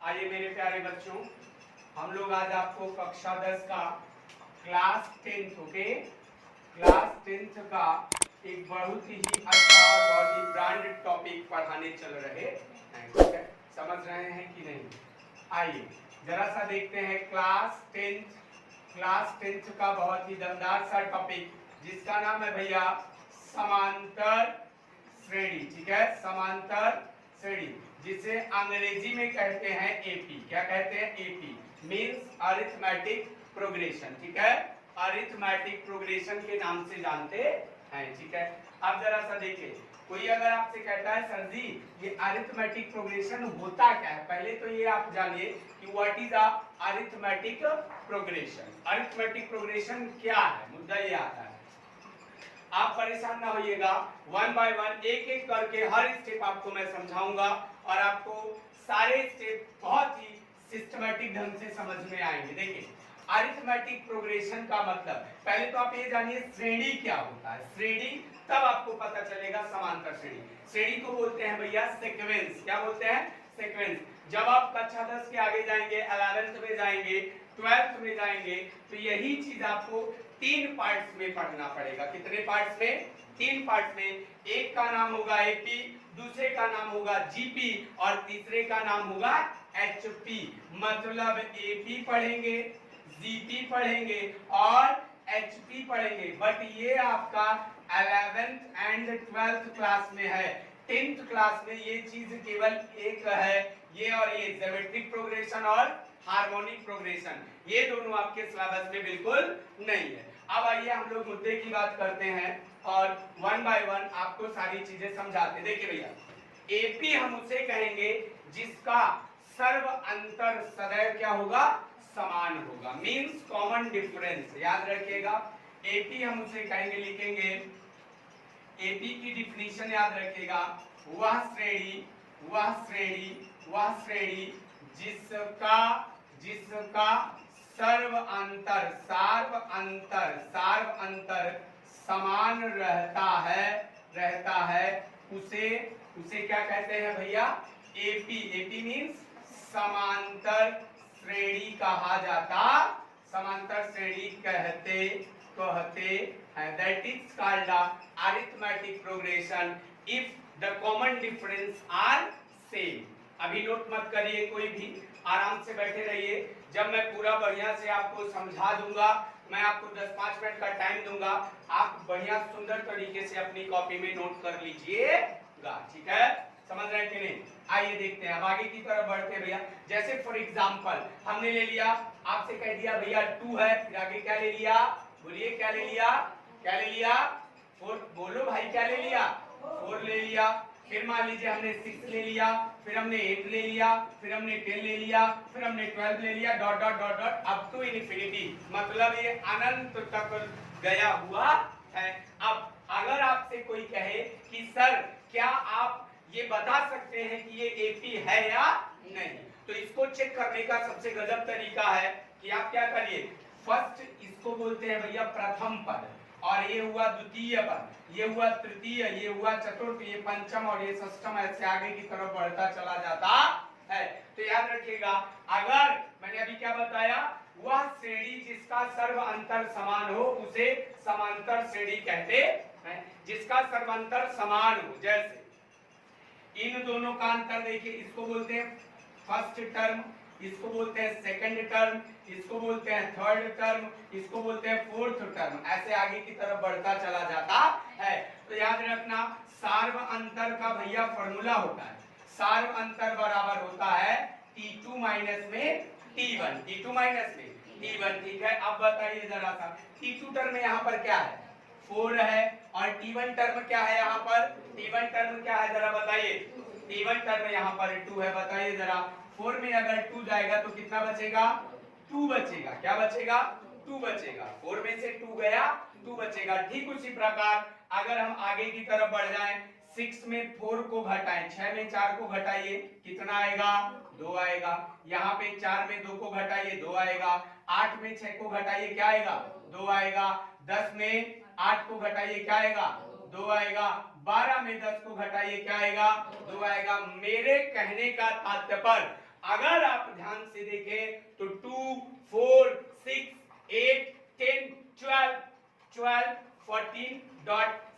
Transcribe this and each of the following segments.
आइए मेरे प्यारे बच्चों, हम लोग आज आपको कक्षा 10 का क्लास 10 ओके क्लास 10 का एक बहुत ही अच्छा और बहुत ही ब्रांड टॉपिक पढ़ाने चल रहे हैं। ठीक है, समझ रहे हैं कि नहीं? आइए जरा सा देखते हैं क्लास 10 का बहुत ही दमदार सा टॉपिक जिसका नाम है भैया समांतर श्रेणी। ठीक है, समांतर श्रेणी जिसे अंग्रेजी में कहते हैं एपी। क्या कहते हैं? AP means arithmetic progression. ठीक है, अरिथमेटिक प्रोग्रेशन के नाम से जानते हैं। ठीक है, अब जरा सा देखिए, कोई अगर आपसे कहता है सर जी ये अरिथमेटिक प्रोग्रेशन होता क्या है, पहले तो ये आप जानिए कि what is a arithmetic progression. Arithmetic progression क्या है, मुद्दा ये आता है। आप परेशान ना होइएगा, वन बाय वन एक एक करके हर स्टेप आपको मैं समझाऊंगा और आपको सारे स्टेप बहुत ही सिस्टमैटिक ढंग से समझ में आएंगे। देखिए, अरिथमेटिक प्रोग्रेशन का मतलब पहले तो आप ये जानिए श्रेणी क्या होता है। श्रेणी तब आपको पता चलेगा समांतर श्रेणी। श्रेणी को बोलते हैं भैया सीक्वेंस। क्या बोलते हैं? सीक्वेंस। जब आप कक्षा 10 के आगे जाएंगे, 11th में जाएंगे, 12th में जाएंगे, तो यही चीज आपको 3 पार्ट्स में पढ़ना पड़ेगा। कितने पार्ट्स में? 3 पार्ट्स में। एक का नाम होगा एपी, दूसरे का नाम होगा जीपी और तीसरे का नाम होगा एचपी। मतलब एपी पढ़ेंगे, जीपी पढ़ेंगे और एचपी पढ़ेंगे। बट ये आपका 11th एंड 12th क्लास में है। 10th क्लास में ये चीज केवल एक है, ये और ये ज्योमेट्रिक प्रोग्रेशन और हार्मोनिक प्रोग्रेशन, ये दोनों आपके सिलेबस में बिल्कुल नहीं है। अब आइए हम लोग मुद्दे की बात करते हैं और वन बाय वन आपको सारी चीजें समझाते हैं। देखिए भैया, एपी हम उसे कहेंगे जिसका सर्व अंतर सदैव क्या होगा? समान होगा, मींस कॉमन डिफरेंस। याद रखिएगा, एपी हम उसे कहेंगे, लिखेंगे एपी की डिफिनीशन याद रखिएगा, वह श्रेणी जिसका सर्व अंतर समान रहता है उसे क्या कहते हैं भैया? एपी। एपी मींस समांतर श्रेणी कहा जाता, समांतर श्रेणी कहते हैं। That is called arithmetic progression if the common difference are same. अभी नोट मत करिए, कोई भी आराम से बैठे रहिए। जब मैं पूरा बढ़िया से आपको समझा दूंगा, मैं आपको 10-5 मिनट का टाइम दूंगा, आप बढ़िया सुंदर तरीके से अपनी कॉपी में नोट कर लीजिएगा। ठीक है, समझ रहे हैं कि नहीं? आइए देखते हैं, अब आगे की तरफ बढ़ते हैं भैया। जैसे फॉर एग्जांपल हमने ले लिया, आपसे कह दिया भैया 2 है, फिर आगे क्या ले लिया? बोलिए क्या ले लिया? क्या ले लिया? 4। बोलो भाई क्या ले लिया? 4 ले लिया। फिर मान लीजिए हमने 6 ले लिया, फिर हमने 8 ले लिया, फिर हमने 10 ले लिया, फिर हमने 12 ले लिया, dot dot dot dot up to infinity. मतलब ये अनंत तक गया हुआ है। अब अगर आपसे कोई कहे कि सर क्या आप ये बता सकते हैं कि ये एपी है या नहीं, तो इसको चेक करने का सबसे गजब तरीका है कि आप क्या करिए, फर्स्ट इसको बोलते हैं भैया प्रथम पद, और ये हुआ द्वितीय पद, ये हुआ तृतीय, ये हुआ चतुर्थ, ये पंचम और ये षष्ठम, ऐसे आगे की तरफ बढ़ता चला जाता है। तो याद रखिएगा, अगर मैंने अभी क्या बताया, वह श्रेणी जिसका सर्व अंतर समान हो उसे समांतर श्रेणी कहते हैं। जिसका सर्वांतर समान हो, जैसे इन दोनों का अंतर देखिए, इसको बोलते हैं फर्स्ट टर्म, इसको बोलते हैं सेकंड टर्म, इसको बोलते हैं थर्ड टर्म, इसको बोलते हैं फोर्थ टर्म, ऐसे आगे की तरफ बढ़ता चला जाता है। तो याद रखना, सार्व अंतर का भैया फॉर्मूला होता है, सार्व अंतर बराबर होता है T2 माइनस में T1, T2 माइनस में T1। ठीक है, अब बताइए जरा सा, T2 टर्म में यहाँ पर क्या है? 4 है, और T1 टर्म क्या है यहाँ पर? T1 टर्म क्या है जरा बताइए? T1 टर्म यहाँ पर 2 है। बताइए जरा, 4 में अगर 2 जाएगा तो कितना बचेगा? 2 बचेगा। क्या बचेगा? 2 बचेगा। 4 में से 2 गया, 2 बचेगा। ठीक उसी प्रकार अगर हम आगे की तरफ बढ़ जाएं, 6 में 4 को घटाएं, 6 में 4 को घटाइए, कितना आएगा? 2 आएगा। यहाँ पे 4 में 2 को घटाइए, 2 आएगा। 8 में 6 को घटाइए, क्या आएगा? 2 आएगा। 10 में 8 को घटाइए, क्या आएगा? 2 आएगा। 12 में 10 को घटाइए, क्या आएगा? 2 आएगा। मेरे कहने का तात्पर्य अगर आप ध्यान से देखें तो 2, 4, 6, 8, 10, 12, 14,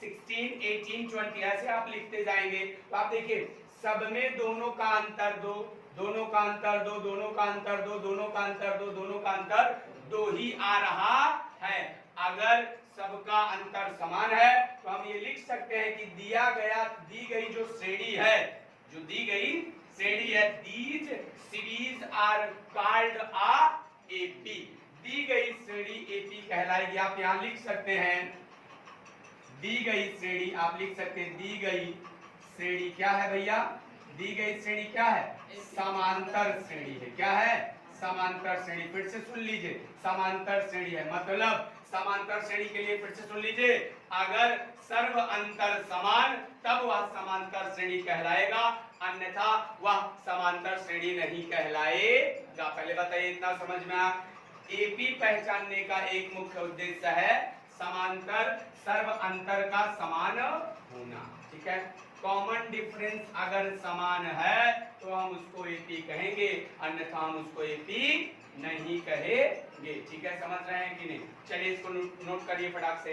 16, 18, 20 ऐसे आप लिखते जाएंगे। तो आप देखिए सब में दोनों का अंतर दो, दोनों का अंतर दो, दोनों का अंतर दो, दोनों का अंतर दो, दोनों का अंतर दो ही आ रहा है। अगर सबका अंतर समान है तो हम ये लिख सकते हैं कि दी गई जो श्रेणी है, जो दी गई श्रेणी है, these series are called a AP. दी गई श्रेणी एपी कहलाएगी। आप यहां लिख सकते हैं दी गई श्रेणी, आप लिख सकते हैं दी गई श्रेणी क्या है भैया? दी गई श्रेणी क्या है? समांतर श्रेणी है। क्या है? समांतर श्रेणी। फिर से सुन लीजिए, समांतर श्रेणी है। मतलब समांतर श्रेणी के लिए फिर से सुन लीजिए, अगर सर्व अंतर समान तब वह समांतर श्रेणी कहलाएगा, अन्यथा वह समांतर श्रेणी नहीं कहलाएगा। पहले बताइए, इतना समझ में आया? एपी पहचानने का एक मुख्य उद्देश्य है समांतर सर्व अंतर का समान होना। ठीक है, कॉमन डिफरेंस अगर समान है तो हम उसको एपी कहेंगे, अन्यथा हम उसको एपी नहीं कहेंगे। ठीक है, समझ रहे हैं कि नहीं? चलिए इसको नोट करिए, फटाक से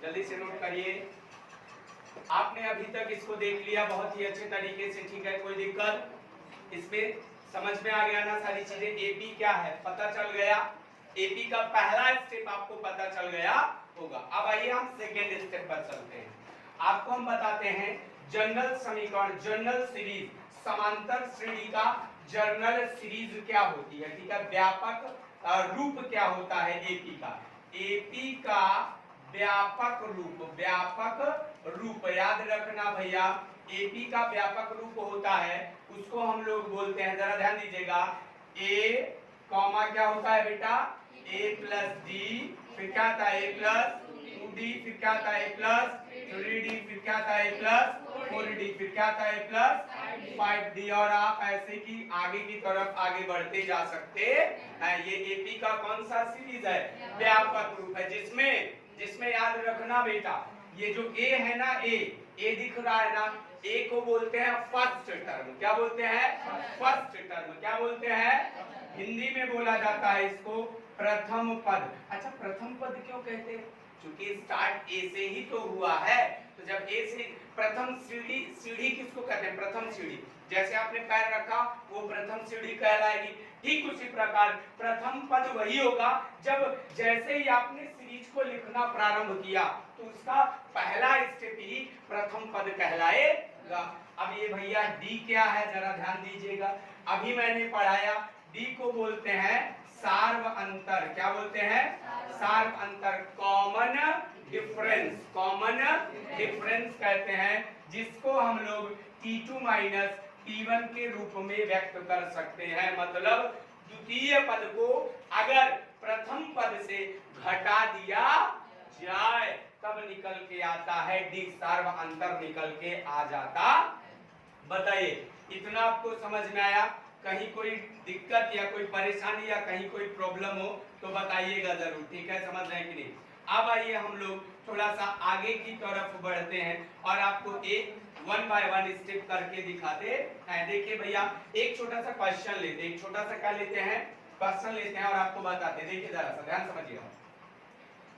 जल्दी से नोट करिए। आपने अभी तक इसको देख लिया बहुत ही अच्छे तरीके से। ठीक है, कोई दिक्कत? इसमें समझ में आ गया ना सारी चीजें? एपी क्या है पता चल गया, एपी का पहला स्टेप आपको पता चल गया होगा। अब आइए हम सेकेंड स्टेप पर चलते हैं। आपको हम बताते हैं जनरल समीकरण, जनरल सीरीज, समांतर श्रेणी का जनरल सीरीज क्या होती है। ठीक है, व्यापक रूप क्या होता है एपी का? एपी का व्यापक रूप, व्यापक रूप याद रखना भैया, एपी का व्यापक रूप होता है, उसको हम लोग बोलते हैं, जरा ध्यान दीजिएगा, ए कॉमा क्या होता है बेटा? ए प्लस डी, फिर क्या था? ए प्लस 2d, फिर क्या था? ए प्लस 3d, फिर क्या था? ए प्लस 4d, फिर क्या था? ए प्लस 5d। और आप ऐसे की आगे की तरफ आगे बढ़ते जा सकते हैं। ये एपी का कौन सा सीरीज है? व्यापक रूप है, जिसमें याद रखना बेटा, ये जो ए है ना, ए दिख रहा है ना, ए को बोलते हैं फर्स्ट टर्म। क्या बोलते हैं? First term. क्या बोलते हैं? हिंदी में बोला जाता है इसको प्रथम पद। अच्छा, प्रथम पद क्यों कहते हैं? क्योंकि स्टार्ट ए से ही तो हुआ है। तो जब ए से प्रथम सीढ़ी, सीढ़ी किसको कहते हैं? प्रथम सीढ़ी। जैसे आपने पैर रखा वो प्रथम सीढ़ी कहलाएगी। ठीक उसी प्रकार प्रथम पद वही होगा जब जैसे ही आपने सीरीज को लिखना प्रारंभ किया तो उसका पहला स्टेप ही प्रथम पद कहलाएगा। अब ये भैया डी क्या है जरा ध्यान दीजिएगा। अभी मैंने पढ़ाया, डी को बोलते हैं सार्व अंतर। क्या बोलते हैं? सार्व अंतर, कॉमन डिफरेंस, कॉमन डिफरेंस कहते हैं, जिसको हम लोग T2 माइनस T1 के रूप में व्यक्त कर सकते हैं। मतलब द्वितीय पद को अगर प्रथम पद से घटा दिया जाए तब निकल के आता है डी, सार्व अंतर निकल के आ जाता। बताइए, इतना आपको समझ में आया? कहीं कोई दिक्कत या कोई परेशानी या कहीं कोई प्रॉब्लम हो तो बताइएगा जरूर। ठीक है, समझ रहे हैं कि नहीं? अब आइए हम लोग थोड़ा सा आगे की तरफ बढ़ते हैं और आपको एक 1 बाय 1 स्टेप करके दिखाते हैं। देखिए भैया, एक छोटा सा क्वेश्चन लेते हैं, एक छोटा सा क्या लेते हैं? क्वेश्चन लेते हैं और आपको बताते हैं। देखिए जरा सा ध्यान समझिएगा।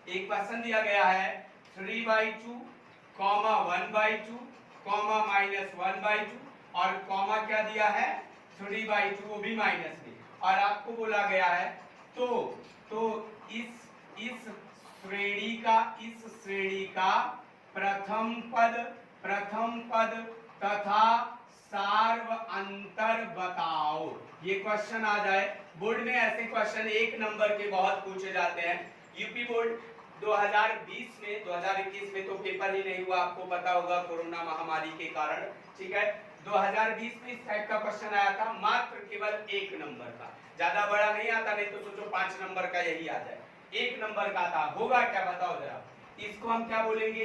एक क्वेश्चन दिया गया है 3/2, 1/2, -1/2 और कॉमा क्या दिया है? 3/2, वो भी माइनस में, और आपको बोला गया है तो इस श्रेणी का प्रथम पद तथा सार्व अंतर बताओ। ये क्वेश्चन आ जाए बोर्ड में। ऐसे क्वेश्चन 1 नंबर के बहुत पूछे जाते हैं। यूपी बोर्ड 2020 में, 2021 में तो पेपर ही नहीं हुआ, आपको पता होगा कोरोना महामारी के कारण। ठीक है, 2020 में इस टाइप का क्वेश्चन आया था, मात्र केवल 1 नंबर का, ज्यादा बड़ा नहीं आता, नहीं तो सोचो 5 नंबर का यही आ जाए। 1 नंबर का था, होगा क्या बताओ जरा? इसको हम क्या बोलेंगे?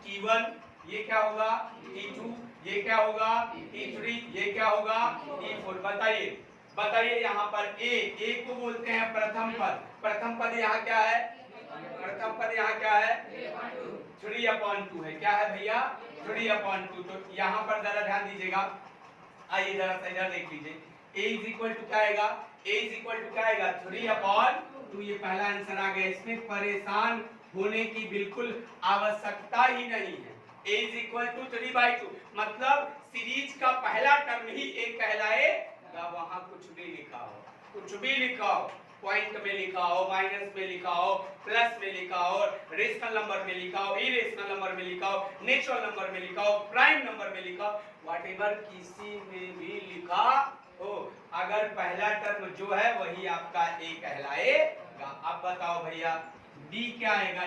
T1, ये क्या होगा? T2, ये क्या होगा? T3, ये क्या होगा? T4। बताइए यहाँ पर ए को बोलते हैं प्रथम पद। प्रथम पद यहाँ क्या है? प्रथम पद यहाँ क्या है? 3/2 है। क्या है भैया? 3/2। तो यहाँ पर जरा ध्यान दीजिएगा। आइए जरा सा इधर देख लीजिए, a इज इक्वल टू क्या आएगा, a इज इक्वल टू क्या आएगा 3/2। ये पहला आंसर आ गया। इसमें परेशान होने की बिल्कुल आवश्यकता ही नहीं है। a इज इक्वल टू 3/2 मतलब सीरीज का पहला टर्म ही a कहलाएगा। वहां कुछ भी लिखा हो, कुछ भी लिखा हो, पॉइंट में लिखा हो, माइनस में लिखा हो, प्लस में लिखा हो, रेशनल नंबर में लिखा हो, इरेशनल नंबर में लिखा हो, नेचुरल नंबर में लिखा हो, प्राइम नंबर में लिखा हो, व्हाटएवर किसी में भी लिखा हो, अगर पहला टर्म जो है वही आपका a कहलाएगा। अब बताओ भैया d क्या आएगा,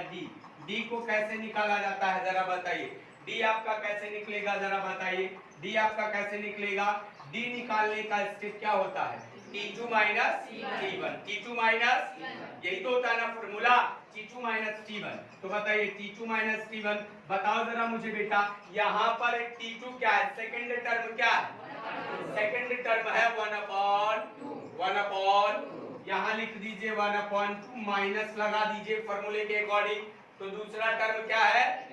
d को कैसे निकाला जाता है जरा बताइए। d आपका कैसे निकलेगा जरा बताइए। d आपका कैसे निकलेगा, d निकालने का स्टेप क्या होता है, T2 minus T1, T2 minus, यही तो होता है ना फॉर्मूला, T2 माइनस T1। तो बताइए T2 माइनस T1, बताओ जरा मुझे बेटा, यहाँ पर T2 क्या है, सेकंड टर्म क्या है, सेकंड टर्म है 1/2, यहाँ लिख दीजिए 1/2, माइनस लगा दीजिए फॉर्मूले के अकॉर्डिंग। तो दूसरा टर्म क्या है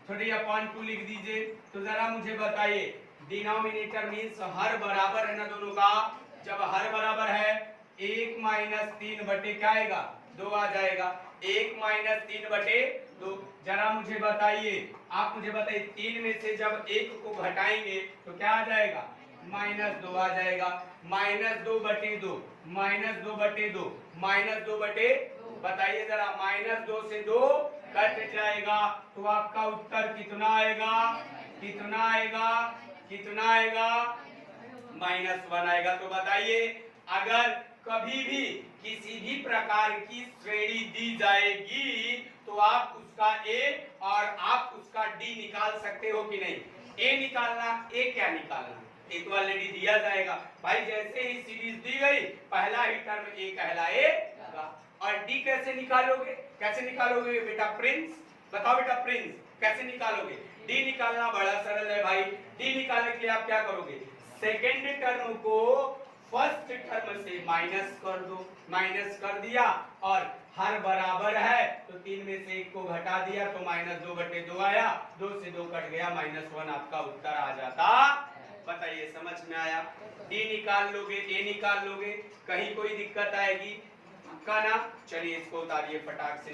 3/2 लिख दीजिए। तो जरा मुझे बताइए डिनोमिनेटर मींस हर बराबर है ना दोनों का, जब हर बराबर है 1 माइनस 3 बटे क्या आएगा 2 आ जाएगा, 1 माइनस 3 बटे 2। जरा मुझे बताइए, आप मुझे बताइए 3 में से जब 1 को घटाएंगे तो क्या आ जाएगा -2 आ जाएगा, -2 बटे 2, -2 बटे 2, -2 बटे, बताइए जरा -2 से 2 कट जाएगा तो आपका उत्तर कितना आएगा, कितना आएगा, कितना आएगा -1 आएगा। तो बताइए अगर कभी भी किसी भी प्रकार की श्रेणी दी जाएगी तो आप उसका a और आप उसका d निकाल सकते हो कि नहीं। a निकालना, a क्या निकालना, a तो ऑलरेडी दिया जाएगा भाई। जैसे ही सीरीज दी गई पहला ही टर्म a कहलाएगा। और d कैसे निकालोगे, कैसे निकालोगे बेटा प्रिंस, बताओ बेटा प्रिंस कैसे निकालोगे। d निकालना बड़ा सरल है भाई। d निकालने के लिए आप क्या करोगे, सेकेंड टर्म को फर्स्ट टर्म से माइनस कर दो, माइनस कर दिया और हर बराबर है तो 3 में से 1 को घटा दिया तो -2 बटे 2 आया, 2 से 2 कट गया, -1 आपका उत्तर आ जाता। बताइए समझ में आया। d निकाल लोगे, a निकाल लोगे, कहीं कोई दिक्कत आएगी का ना। चलिए इसको उतारिए फटाक से।